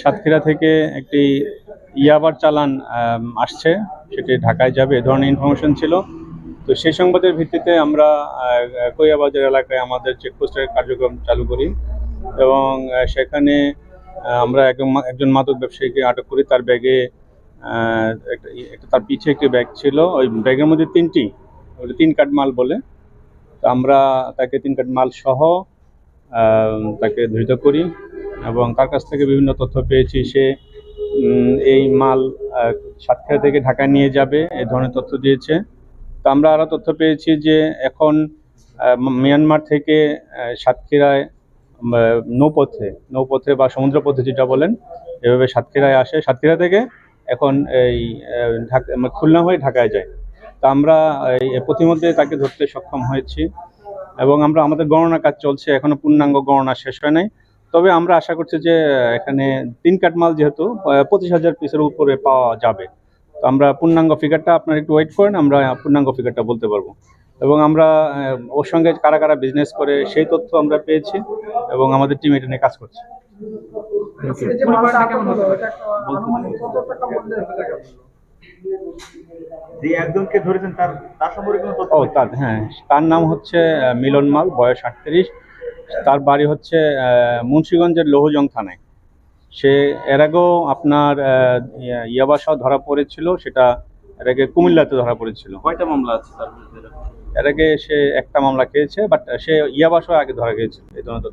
সাতক্ষীরা থেকে একটি ইয়াবার চালান আসছে, সেটি ঢাকায় যাবে, এ ধরনের ইনফরমেশন ছিল। তো সেই সংবাদের ভিত্তিতে আমরা কোয়াবাজার এলাকায় আমাদের চেকপোস্টের কার্যক্রম চালু করি এবং সেখানে আমরা একজন মাদক ব্যবসায়ীকে আটক করি। তার ব্যাগে তার পিছে একটি ব্যাগ ছিল, ওই ব্যাগের মধ্যে তিন কাঠ মাল বলে। তো আমরা তাকে 3 কাঠ মাল সহ তাকে ধৃত করি এবং তার কাছ থেকে বিভিন্ন তথ্য পেয়েছি। সে এই মাল সাতক্ষীরা থেকে ঢাকায় নিয়ে যাবে, এই ধরনের তথ্য দিয়েছে। তো আমরা আরও তথ্য পেয়েছি যে এখন মিয়ানমার থেকে সাতক্ষীরায় নৌপথে বা সমুদ্রপথে যেটা বলেন, এভাবে সাতক্ষীরায় আসে। সাতক্ষীরা থেকে এখন এই খুলনা হয়ে ঢাকায় যায়। তা আমরা প্রতিমধ্যে তাকে ধরতে সক্ষম হয়েছি এবং আমাদের গণনা কাজ চলছে, এখনো পূর্ণাঙ্গ গণনা শেষ হয় নাই। তবে আমরা আশা করছি যে এখানে 3 কাঠ মাল যেহেতু 25,000 পিসের উপরে পাওয়া যাবে। তো আমরা পূর্ণাঙ্গ ফিগারটা, আপনারা একটু ওয়েট করেন, আমরা পূর্ণাঙ্গ ফিগারটা বলতে পারবো। এবং আমরা ওর সঙ্গে কারা কারা বিজনেস করে সেই তথ্য আমরা পেয়েছি এবং আমাদের টিম এটা নিয়ে কাজ করছে। একজনকে ধরেছেন তার সম্পর্কে কোনো তথ্য? হ্যাঁ, তার নাম হচ্ছে মিলন মাল, বয়স 38। তার বাড়ি হচ্ছে মুন্সিগঞ্জের লৌহজং থানায়। সে এর আগেও আপনার ইয়াবাসহ ধরা পড়েছিল, সেটা এর আগে কুমিল্লাতে ধরা পড়েছিল। কয়টা মামলা আছে তার বিরুদ্ধে? এর আগে সে একটা মামলা খেয়েছে, বাট সে ইয়াবাসহ আগে ধরা গিয়েছিল এই ধরনের।